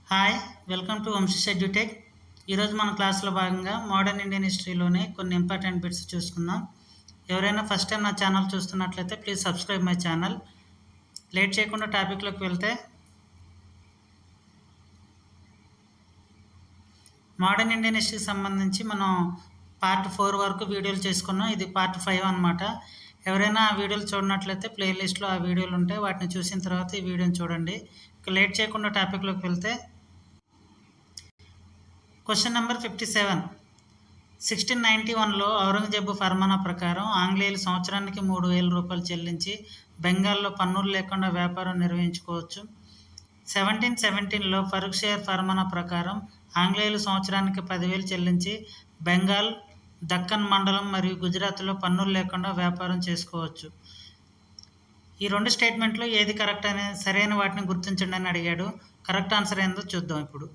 Hi welcome to Vamshish edutech. ఈరోజు మన క్లాస్లో భాగంగా మోడర్న్ ఇండియన్ హిస్టరీలోనే కొన్ని ఇంపార్టెంట్ బిట్స్ చూసుకుందాం. ఎవరైనా ఫస్ట్ టైం నా ఛానల్ చూస్తున్నట్లయితే please subscribe my channel. Late చేయకుండా టాపిక్లోకి వెళ్తే మోడర్న్ ఇండియన్ హిస్టరీకి సంబంధించి మనం పార్ట్ 4 వరకు వీడియోలు చేసుకున్నాం. ఇది పార్ట్ 5 అనమాట. ఎవరైనా ఆ వీడియోలు చూడనట్లయితే ప్లేలిస్ట్లో ఆ వీడియోలు ఉంటాయి, వాటిని చూసిన తర్వాత ఈ వీడియోని చూడండి. ఇక లేట్ చేయకుండా టాపిక్లోకి వెళ్తే క్వశ్చన్ నెంబర్ 57. 1691లో ఔరంగజేబు ఫర్మానా ప్రకారం ఆంగ్లేయులు సంవత్సరానికి 3,000 రూపాయలు చెల్లించి బెంగాల్లో పన్నులు లేకుండా వ్యాపారం నిర్వహించుకోవచ్చు. 1717లో ఫరూక్ షేర్ ఫర్మానా ప్రకారం ఆంగ్లేయులు సంవత్సరానికి 10,000 చెల్లించి బెంగాల్, దక్కన్ మండలం మరియు గుజరాత్లో పన్నులు లేకుండా వ్యాపారం చేసుకోవచ్చు. ఈ రెండు స్టేట్మెంట్లో ఏది కరెక్ట్ అనే సరైన వాటిని గుర్తించండి అని అడిగాడు. కరెక్ట్ ఆన్సర్ ఏందో చూద్దాం ఇప్పుడు.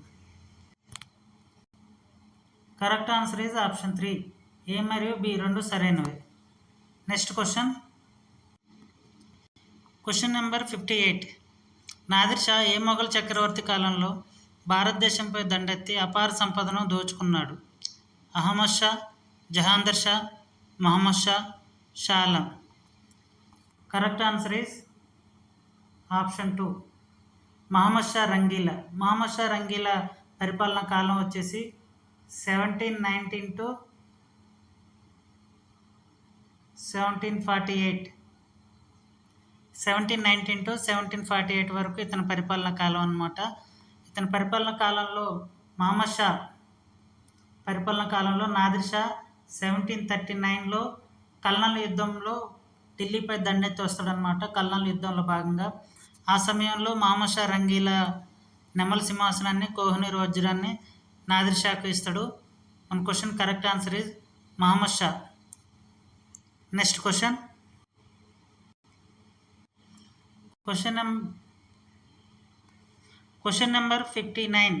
Correct answer is option 3. A మరియు బి రెండు సరైనవి. Next question number 58. Nadir Shah ఏ మొఘల్ చక్రవర్తి కాలంలో భారతదేశంపై దండెత్తి అపార సంపదను దోచుకున్నాడు? Ahmad Shah, Jahandar Shah, Muhammad Shah, Shah Alam. Correct answer is option 2, Muhammad Shah Rangila. Muhammad Shah Rangila పరిపాలనా కాలం వచ్చేసి 1719 to 1748. 1719 to 1748 వరకు ఇతని పరిపాలనా కాలం అన్నమాట. ఇతని పరిపాలనా కాలంలో మహమ్మద్ షా పరిపాలనా కాలంలో నాదిర్ షా 1739లో కల్నల్ యుద్ధంలో ఢిల్లీపై దండెత్తి వస్తాడనమాట. కల్నల్ యుద్ధంలో భాగంగా ఆ సమయంలో మహమ్మద్ షా రంగీలా నెమల్ సింహాసనాన్ని, కోహినూర్ వజ్రాన్ని నాదిర్ షాకు ఇస్తాడు. మన question correct answer is Mohammad Shah. Next question number 59.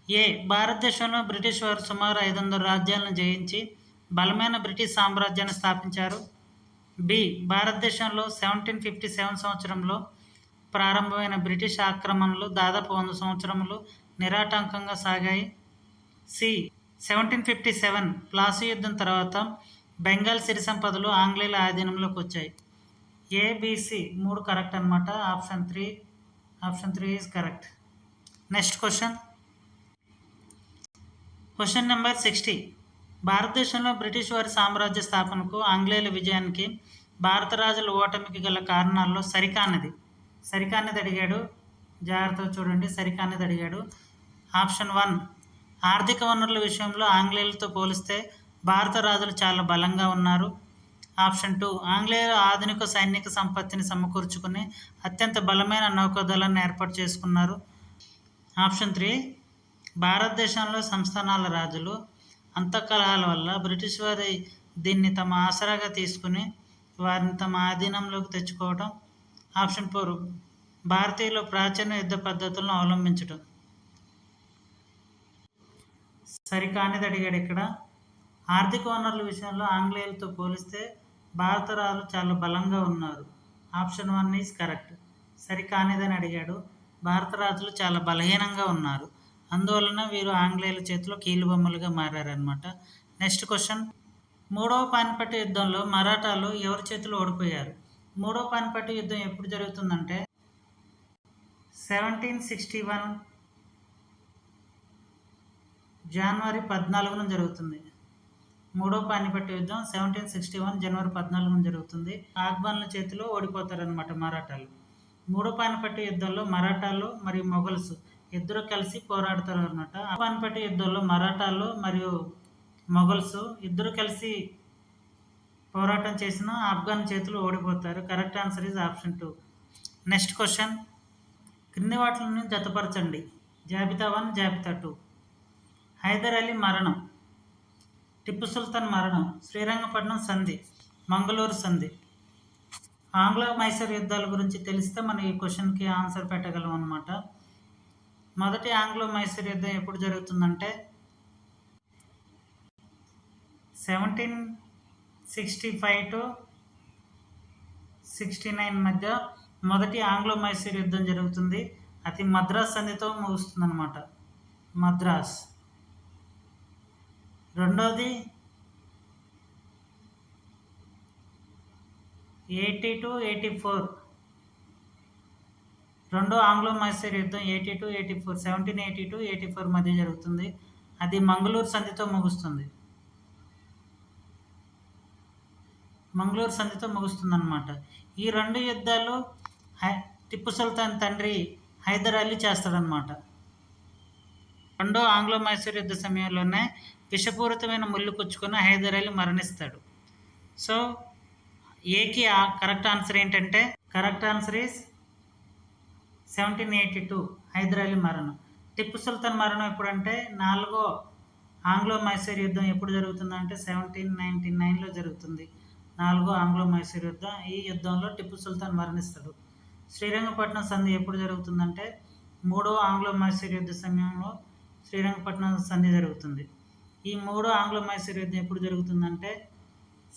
ఏ భారతదేశంలో బ్రిటిష్ వారు సుమారు 500 రాజ్యాలను జయించి బలమైన బ్రిటిష్ సామ్రాజ్యాన్ని స్థాపించారు? బి భారతదేశంలో 1757 సంవత్సరంలో ప్రారంభమైన బ్రిటిష్ ఆక్రమణలు దాదాపు 100 సంవత్సరములు నిరాటంకంగా సాగాయి. సి 1757 ప్లాసీ యుద్ధం తర్వాత బెంగాల్ సిరి సంపదలు ఆంగ్లేయుల ఆధీనంలోకి వచ్చాయి. ఏబిసి మూడు కరెక్ట్ అనమాట. Option 3 is correct. Next question number 60. భారతదేశంలో బ్రిటిష్ వారి సామ్రాజ్య స్థాపనకు ఆంగ్లేయుల విజయానికి భారత రాజుల ఓటమికి గల కారణాల్లో సరికానిది అడిగాడు. జాగ్రత్తగా చూడండి, సరికానిది అడిగాడు. ఆప్షన్ 1, ఆర్థిక వనరుల విషయంలో ఆంగ్లేయులతో పోలిస్తే భారత రాజులు చాలా బలంగా ఉన్నారు. ఆప్షన్ 2, ఆంగ్లేయులు ఆధునిక సైనిక సంపత్తిని సమకూర్చుకుని అత్యంత బలమైన నౌకాదళాన్ని ఏర్పాటు చేసుకున్నారు. ఆప్షన్ 3, భారతదేశంలో సంస్థానాల రాజులు అంతఃకలహాల వల్ల బ్రిటిష్ వారి దీన్ని తమ ఆసరాగా తీసుకుని వారిని తమ ఆధీనంలోకి తెచ్చుకోవడం. ఆప్షన్ 4, భారతీయులు ప్రాచీన యుద్ధ పద్ధతులను అవలంబించడం. సరికానిది అడిగాడు ఇక్కడ. ఆర్థిక వనరుల విషయంలో ఆంగ్లేయులతో పోలిస్తే భారత రాజులు చాలా బలంగా ఉన్నారు. Option 1 is correct. సరికానిదని అడిగాడు. భారత రాజులు చాలా బలహీనంగా ఉన్నారు, అందువలన వీరు ఆంగ్లేయుల చేతిలో కీలుబొమ్మలుగా మారారనమాట. Next question. మూడవ పానిపట్టు యుద్ధంలో మరాఠాలు ఎవరి చేతిలో ఓడిపోయారు? మూడవ పానిపట్టు యుద్ధం ఎప్పుడు జరుగుతుందంటే 1761 జనవరి 14న జరుగుతుంది. మూడవ పానిపట్టు యుద్ధం 1761 జనవరి 14న జరుగుతుంది. ఆఫ్ఘన్ల చేతిలో ఓడిపోతారనమాట మరాఠాలు. మూడవ పానిపట్టు యుద్ధంలో మరాఠాలు మరియు మొఘల్స్ ఇద్దరు కలిసి పోరాడతారు అనమాట. పానిపట్టు యుద్ధంలో మరాఠాలు మరియు మొఘల్స్ ఇద్దరు కలిసి పోరాటం చేసిన ఆఫ్ఘన్ చేతులు ఓడిపోతారు. Correct answer is option 2. Next question. క్రింది వాటిని జతపరచండి. జాబితా 1, జాబితా 2. హైదర్ అలీ మరణం, టిప్పు సుల్తాన్ మరణం, శ్రీరంగపట్నం సంధి, మంగళూరు సంధి. ఆంగ్లో మైసూర్ యుద్ధాల గురించి తెలిస్తే మనం ఈ క్వశ్చన్కి ఆన్సర్ పెట్టగలం అనమాట. మొదటి ఆంగ్లో మైసూర్ యుద్ధం ఎప్పుడు జరుగుతుందంటే 1765 to 69 మధ్య మొదటి ఆంగ్లో మైసూర్ యుద్ధం జరుగుతుంది. అది మద్రాస్ సంధితో ముగుస్తుంది అనమాట. మద్రాస్. రెండోది 80-84. రెండో ఆంగ్లో మైసూర్ యుద్ధం 82-84, 1780-84 మధ్య జరుగుతుంది. అది మంగళూరు సంధితో ముగుస్తుంది. మంగళూరు సంధితో ముగుస్తుంది అనమాట. ఈ రెండు యుద్ధాలు టిప్పు సుల్తాన్ తండ్రి హైదర్ అలీ చేస్తాడనమాట. రెండో ఆంగ్లో మైసూర్ యుద్ధ సమయంలోనే విషపూరితమైన ముళ్ళు పుచ్చుకొని హైదర్ అలీ మరణిస్తాడు. సో ఏకి కరెక్ట్ ఆన్సర్ ఏంటంటే, correct answer is 1782 Hyder Ali మరణం. టిప్పు సుల్తాన్ మరణం ఎప్పుడంటే, 4వ ఆంగ్లో మైసూర్ యుద్ధం ఎప్పుడు జరుగుతుందంటే 1799లో జరుగుతుంది. 4వ ఆంగ్లో మైసూర్ యుద్ధం. ఈ యుద్ధంలో టిప్పు సుల్తాన్ మరణిస్తాడు. శ్రీరంగపట్నం సంధి ఎప్పుడు జరుగుతుందంటే 3వ ఆంగ్లో మైసూర్ యుద్ధ సమయంలో శ్రీరంగపట్నం సంధి జరుగుతుంది. ఈ 3వ ఆంగ్లో మైసూర్ యుద్ధం ఎప్పుడు జరుగుతుందంటే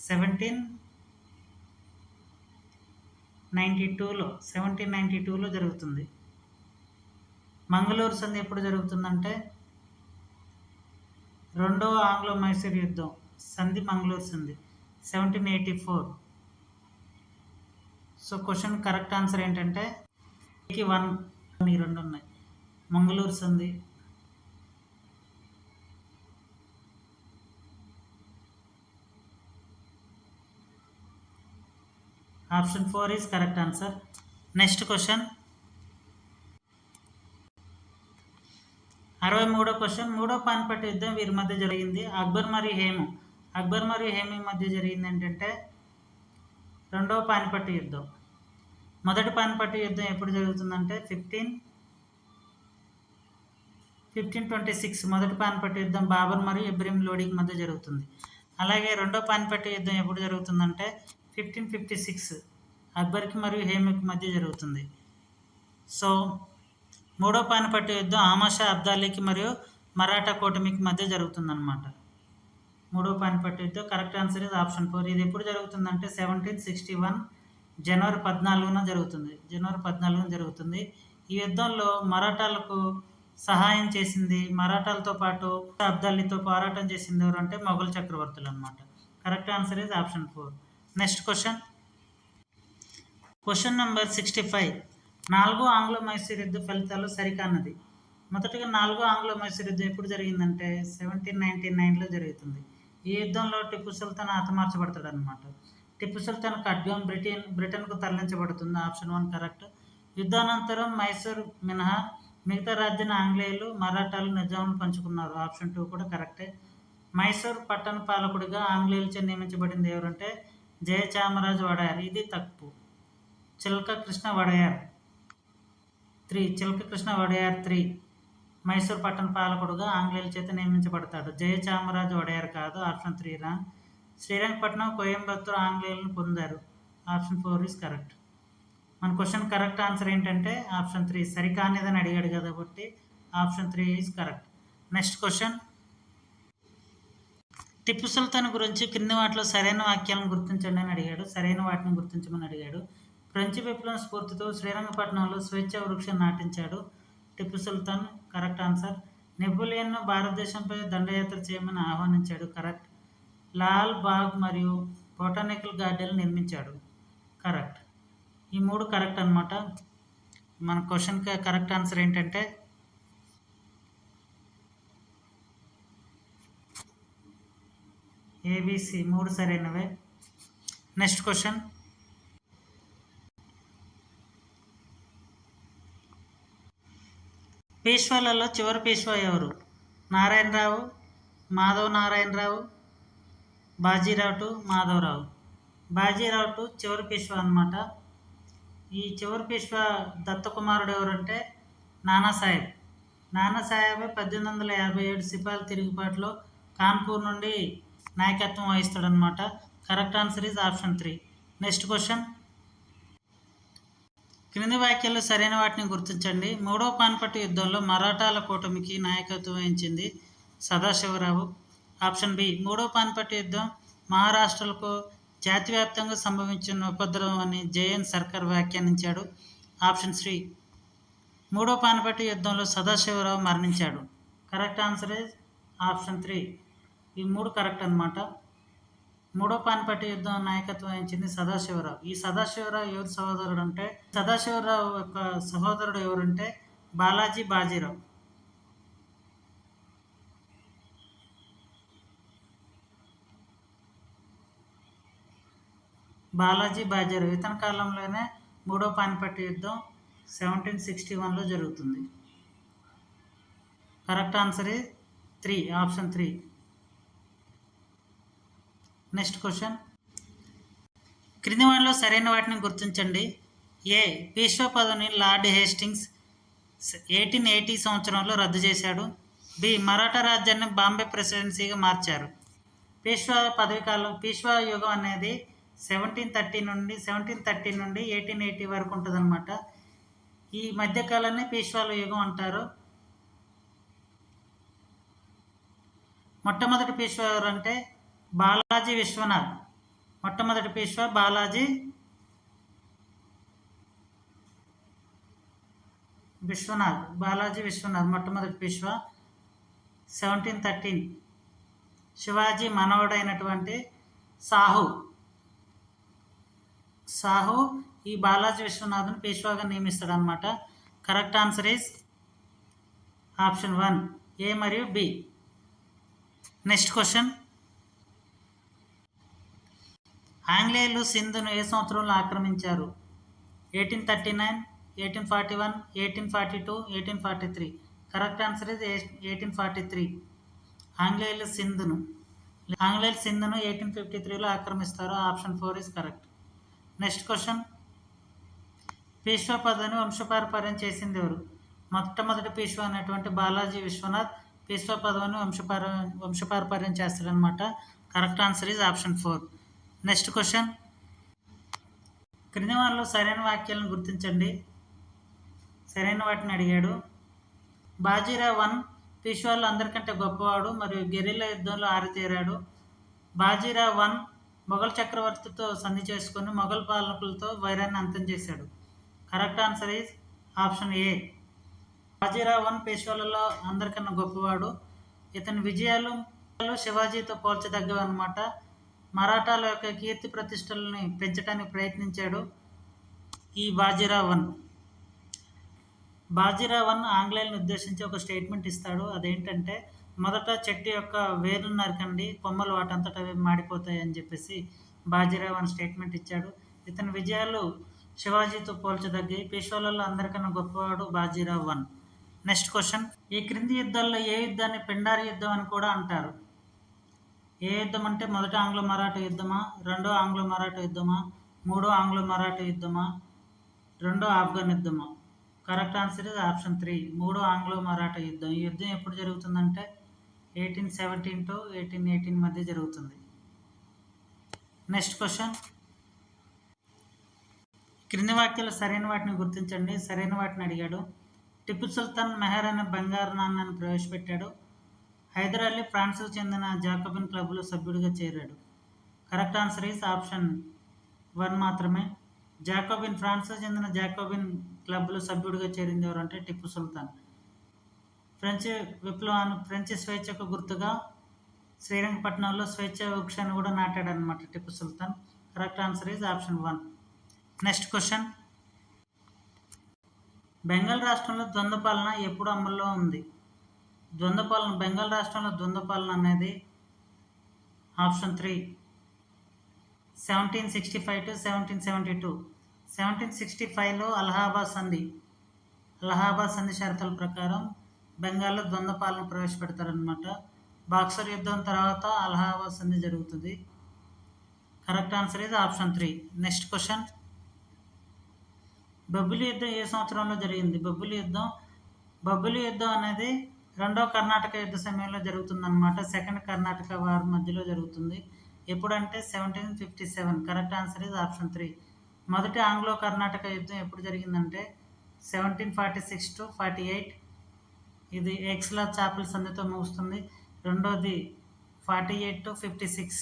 1792లో జరుగుతుంది. మంగళూరు సంధి ఎప్పుడు జరుగుతుందంటే 2వ ఆంగ్లో మైసూర్ యుద్ధం సంధి మంగళూరు సంధి 1784. సో క్వశ్చన్ కరెక్ట్ ఆన్సర్ ఏంటంటే 1 ఈ రెండు ఉన్నాయి. మంగళూరు సంధి. Option 4 is correct answer. Next question 63వ క్వశ్చన్. 3వ పానిపట్టు యుద్ధం వీరి మధ్య జరిగింది. అక్బర్ మరియు హేము మధ్య జరిగింది ఏంటంటే 2వ పానిపట్టు యుద్ధం. మొదటి పానిపట్టు యుద్ధం ఎప్పుడు జరుగుతుందంటే 1526 మొదటి పానిపట్టు యుద్ధం బాబర్ మరియు ఇబ్రహీం లోడికి మధ్య జరుగుతుంది. అలాగే రెండో పానిపట్టు యుద్ధం ఎప్పుడు జరుగుతుందంటే 1556 అక్బర్కి మరియు హేముకి మధ్య జరుగుతుంది. సో 3వ పానిపట్టు యుద్ధం ఆమాషా అబ్దాలీకి మరియు మరాఠా కూటమికి మధ్య జరుగుతుందన్నమాట. 3వ పానిపట్టు యుద్ధం. Correct answer is option 4. ఇది ఎప్పుడు జరుగుతుందంటే 1761 జనవరి 14న జరుగుతుంది. ఈ యుద్ధంలో మరాఠాలకు సహాయం చేసింది, మరాఠాలతో పాటు అబ్దాలీతో పోరాటం చేసింది ఎవరంటే మొఘల్ చక్రవర్తులు అనమాట. Correct answer is option 4. Next question number 65. 4వ ఆంగ్లో మైసూర్ యుద్ధ ఫలితాలు సరికానది. మొదటగా 4వ ఆంగ్లో మైసూర్ యుద్ధం ఎప్పుడు జరిగిందంటే 1799లో జరుగుతుంది. ఈ యుద్ధంలో టిప్పు సుల్తాన్ హతమార్చబడతాడు అనమాట. టిప్పు సుల్తాన్ ఖడ్గం బ్రిటన్కు తరలించబడుతుంది. Option 1 correct. యుద్ధానంతరం మైసూర్ మినహా మిగతా రాజ్యాన్ని ఆంగ్లేయులు, మరాఠాలు, నిజాములు పంచుకున్నారు. ఆప్షన్ 2 కూడా కరెక్టే. మైసూర్ పట్టణ పాలకుడిగా ఆంగ్లేయులచే నియమించబడింది ఎవరంటే జయచామరాజు వడయార్. ఇది తప్పు. చిలక కృష్ణ వడయార్ 3 మైసూర్ పట్టణ పాలకుడుగా ఆంగ్లేయుల చేత నియమించబడతాడు. జయచామరాజు వడయార్ కాదు. Option 3 wrong. శ్రీరంగపట్నం, కోయంబత్తూరు ఆంగ్లేయులను పొందారు. Option 4 is correct. మన క్వశ్చన్ కరెక్ట్ ఆన్సర్ ఏంటంటే ఆప్షన్ 3 సరికానిదని అడిగాడు కాబట్టి option 3 is correct. Next question. Tipu Sultan గురించి క్రింది వాటిలో సరైన వాక్యాలను గుర్తించండి అని అడిగాడు. సరైన వాటిని గుర్తించమని అడిగాడు. ఫ్రెంచ్ విప్లవం స్ఫూర్తితో శ్రీరంగపట్నంలో స్వేచ్ఛ వృక్షం నాటించాడు టిప్పు సుల్తాన్. Correct answer. నెపోలియన్ను భారతదేశంపై దండయాత్ర చేయమని ఆహ్వానించాడు. కరెక్ట్. లాల్ బాగ్ మరియు బొటానికల్ గార్డెన్ నిర్మించాడు. కరెక్ట్. ఈ 3 కరెక్ట్ అనమాట. మన క్వశ్చన్కి కరెక్ట్ ఆన్సర్ ఏంటంటే ఏబిసి 3 సరైనవే. Next question. పేష్వాలలో చివరి పేష్వా ఎవరు? నారాయణరావు, మాధవ నారాయణరావు, బాజీరావు, మాధవరావు. బాజీరావు చివరి పేష్వా అనమాట. ఈ చివరి పేష్వా దత్తకుమారుడు ఎవరంటే నానాసాహెబ్. నానాసాహెబ్ 1857 సిపాయిల తిరుగుబాటులో కాన్పూర్ నుండి నాయకత్వం వహిస్తాడనమాట. Correct answer is option 3. Next question. క్రింది వాక్యాల్లో సరైన వాటిని గుర్తించండి. 3వ పానిపట్టు యుద్ధంలో మరాఠాల కూటమికి నాయకత్వం వహించింది సదాశివరావు. Option B. 3వ పానిపట్టు యుద్ధం మహారాష్ట్రలకు జాతివ్యాప్తంగా సంభవించిన ఉపద్రవం అని జేఎన్ సర్కార్ వ్యాఖ్యానించాడు. ఆప్షన్ 3. మూడో పానిపట్టు యుద్ధంలో సదాశివరావు మరణించాడు. Correct answer is option 3. ఈ 3 కరెక్ట్ అనమాట. మూడో పానిపట్టు యుద్ధం నాయకత్వం వహించింది సదాశివరావు. ఈ సదాశివరావు ఎవరి సహోదరుడు అంటే సదాశివరావు యొక్క సహోదరుడు ఎవరంటే బాలాజీ బాజీరావు. బాలాజీ బాజీరావు ఇతని కాలంలోనే మూడో పానిపట్టు యుద్ధం 1761లో జరుగుతుంది. Correct answer is 3, option 3. Next question, క్రింది వాటిలో సరైన వాటిని గుర్తించండి. ఏ. పీష్వా పదవిని లార్డ్ హేస్టింగ్స్ 1880 సంవత్సరంలో రద్దు చేశాడు. బి. మరాఠా రాజ్యాన్ని బాంబే ప్రెసిడెన్సీగా మార్చారు. పీష్వా పదవి కాలం, పీష్వా యుగం అనేది 1730 నుండి 1880 వరకు ఉంటుంది అనమాట. ఈ మధ్యకాలాన్ని పీష్వాల యుగం అంటారు. మొట్టమొదటి పీష్వా ఎవరంటే బాలాజీ విశ్వనాథ్. మొట్టమొదటి పీష్వా బాలాజీ విశ్వనాథ్ మొట్టమొదటి పీష్వా 1713. శివాజీ మనవడైనటువంటి సాహు ఈ బాలాజీ విశ్వనాథ్ని పీష్వాగా నియమిస్తాడు అనమాట. కరెక్ట్ ఆన్సర్ ఈస్ ఆప్షన్ 1, ఏ మరియు బి. నెక్స్ట్ క్వశ్చన్, ఆంగ్లేయులు సింధును ఏ సంవత్సరంలో ఆక్రమించారు? 1839, 1841, 1842, 1843. Correct answer is 1843. ఆంగ్లేయులు సింధును 1853లో ఆక్రమిస్తారు. Option 4 is correct. Next question, Peshwa పదవిని వంశపారపర్యం చేసింది ఎవరు? మొట్టమొదటి పీష్వా అనేటువంటి బాలాజీ విశ్వనాథ్ పీష్వా పదవిని వంశపారపర్యం చేస్తాడనమాట. Correct answer is option 4. Next question, క్రింది వారిలో సరైన వాక్యాలను గుర్తించండి. సరైన వాటిని అడిగాడు. బాజీరావ్ 1 పీష్వాలో అందరికంటే గొప్పవాడు మరియు గెరిల్లా యుద్ధంలో ఆరితేరాడు. బాజీరావ్ 1 మొఘల్ చక్రవర్తితో సంధి చేసుకుని మొఘల్ పాలకులతో వైరాన్ని అంతం చేశాడు. Correct answer is option A. Bajirao 1 పేష్వాలలో అందరికన్నా గొప్పవాడు. ఇతని విజయాలు శివాజీతో పోల్చదగ్గవి అనమాట. మరాఠాల యొక్క కీర్తి ప్రతిష్టలని పెంచడానికి ప్రయత్నించాడు ఈ బాజీరావ్ 1. ఆంగ్లేయులను ఉద్దేశించి ఒక స్టేట్మెంట్ ఇస్తాడు. అదేంటంటే, మొదట చెట్టు యొక్క వేర్లు నరకండి, కొమ్మలు వాటంతట అవి మాడిపోతాయి అని చెప్పేసి బాజీరావ్ 1 స్టేట్మెంట్ ఇచ్చాడు. ఇతని విజయాలు శివాజీతో పోల్చదగ్గాయి. పేష్వాలలో అందరికన్నా గొప్పవాడు బాజీరావ్ 1. నెక్స్ట్ క్వశ్చన్, ఈ క్రింది యుద్ధాల్లో ఏ యుద్ధాన్ని పిండారి యుద్ధం అని కూడా అంటారు? ఏ యుద్ధం అంటే మొదట ఆంగ్లో మరాఠా యుద్ధమా, రెండో ఆంగ్లో మరాఠా యుద్ధమా, మూడో ఆంగ్లో మరాఠా యుద్ధమా, రెండో ఆఫ్ఘన్ యుద్ధమా? కరెక్ట్ ఆన్సర్ ఇస్ ఆప్షన్ 3, మూడో ఆంగ్లో మరాఠా యుద్ధం. ఈ యుద్ధం ఎప్పుడు జరుగుతుందంటే 1817 to 1818 మధ్య జరుగుతుంది. నెక్స్ట్ క్వశ్చన్, క్రింది వాక్యాలు సరైన వాటిని గుర్తించండి. సరైన వాటిని అడిగాడు. టిప్పు సుల్తాన్ మెహర్ అనే బంగారు నాణ్యాన్ని ప్రవేశపెట్టాడు. హైదర్ అలీ ఫ్రాన్స్కు చెందిన జాకోబిన్ క్లబ్లో సభ్యుడిగా చేరాడు. కరెక్ట్ ఆన్సర్ ఈస్ ఆప్షన్ 1 మాత్రమే. ఫ్రాన్స్కు చెందిన జాకోబిన్ క్లబ్లో సభ్యుడిగా చేరింది ఎవరంటే టిప్పు సుల్తాన్. ఫ్రెంచ్ స్వేచ్ఛకు గుర్తుగా శ్రీరంగపట్నంలో స్వేచ్ఛ వృక్షాన్ని కూడా నాటాడు అనమాట Tipu Sultan. Correct answer is option 1. Next question, Bengal రాష్ట్రంలో ద్వంద్వ పాలన ఎప్పుడు అమల్లో ఉంది? బెంగాల్ రాష్ట్రంలో ద్వంద్వ పాలన అనేది ఆప్షన్ 3, 1765 to 1772. 1765లో అలహాబాద్ సంధి షరతుల ప్రకారం బెంగాల్లో ద్వంద్వ పాలన ప్రవేశపెడతారనమాట. బాక్సర్ యుద్ధం తర్వాత అలహాబాద్ సంధి జరుగుతుంది. కరెక్ట్ ఆన్సర్ ఇది ఆప్షన్ 3. నెక్స్ట్ క్వశ్చన్, బొబ్బిలి యుద్ధం ఏ సంవత్సరంలో జరిగింది? బొబ్బిలి యుద్ధం అనేది రెండవ కర్ణాటక యుద్ధ సమయంలో జరుగుతుందన్నమాట. సెకండ్ కర్ణాటక వార్ మధ్యలో జరుగుతుంది. ఎప్పుడంటే 1757. Correct answer is option 3. మొదటి ఆంగ్లో కర్ణాటక యుద్ధం ఎప్పుడు జరిగిందంటే 1746 to 48. ఇది ఎక్స్లా చాపెల్ సంధితో ముగుస్తుంది. రెండోది 48 to 56.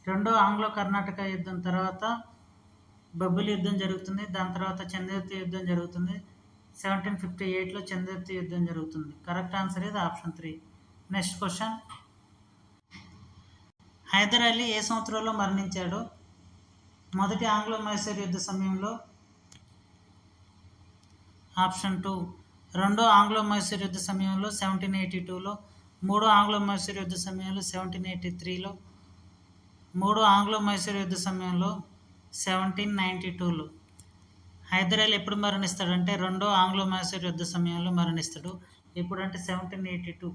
రెండో ఆంగ్లో కర్ణాటక యుద్ధం తర్వాత బొబ్బిలి యుద్ధం జరుగుతుంది. దాని తర్వాత చంద్రగుప్త యుద్ధం జరుగుతుంది. 1758లో చంద్రగుప్త యుద్ధం జరుగుతుంది. కరెక్ట్ ఆన్సర్ ఇది option 3. Next question, Hyder Ali ఏ సంవత్సరంలో మరణించాడు? మొదటి ఆంగ్లో మైసూర్ యుద్ధ సమయంలో, ఆప్షన్ 2 రెండో ఆంగ్లో మైసూర్ యుద్ధ సమయంలో 1782లో, మూడో ఆంగ్లో మైసూర్ యుద్ధ సమయంలో 1783లో, మూడో ఆంగ్లో మైసూర్ యుద్ధ సమయంలో 1792లో. హైదర్ అలీ ఎప్పుడు మరణిస్తాడంటే రెండో ఆంగ్లో మైసూర్ యుద్ధ సమయంలో మరణిస్తాడు. ఎప్పుడంటే 1782.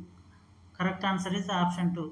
Correct answer is option 2.